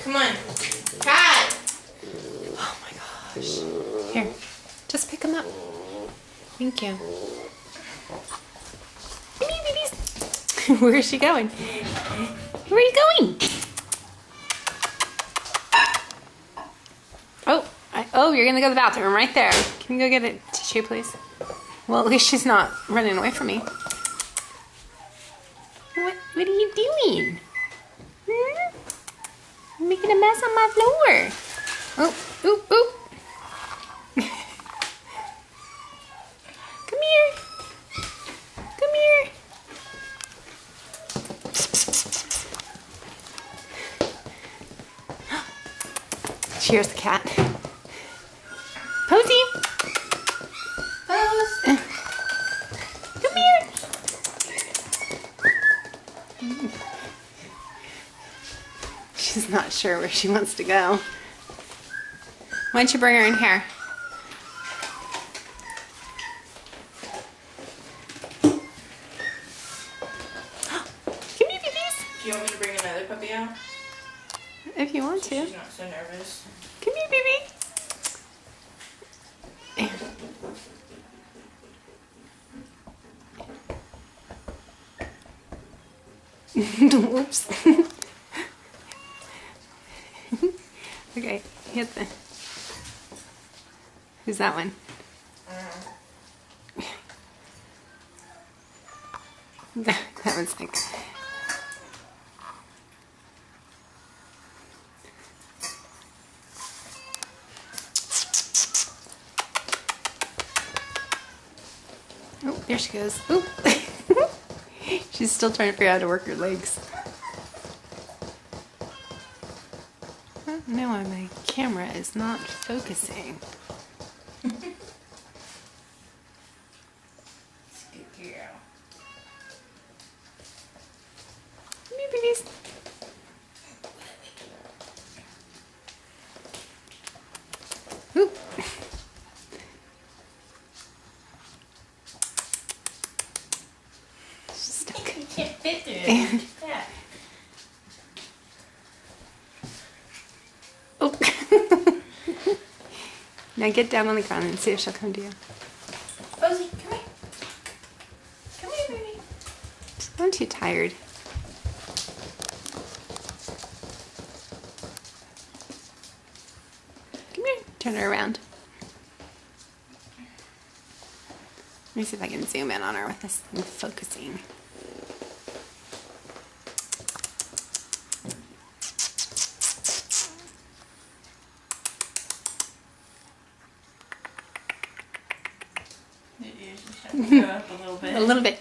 Come on. Cat! Oh my gosh. Here, just pick him up. Thank you. Come here, babies. Where is she going? Where are you going? Oh, you're gonna go to the bathroom right there. Can you go get a tissue, please? Well, at least she's not running away from me. What are you doing? Hmm? You're making a mess on my floor. Oh, oop, oop. Come here. Come here. Cheers, the cat. Posey. Pose. Come here. She's not sure where she wants to go. Why don't you bring her in here? Come here, babies. Do you want me to bring another puppy out? If you want to. She's not so nervous. Come here, baby. Oops. Okay, hit the. Who's that one? That one's like. Oh, there she goes. Oh. She's still trying to figure out how to work her legs. I don't know why my camera is not focusing. Good girl. Come here, babies. Oop. Stuck. You can't fit through it. Yeah. Oh. Now get down on the ground and see if she'll come to you. Posey, come here. Come here, baby. I'm too tired. Come here. Turn her around. Let me see if I can zoom in on her with this thing focusing. You just have to go up a little bit. A little bit.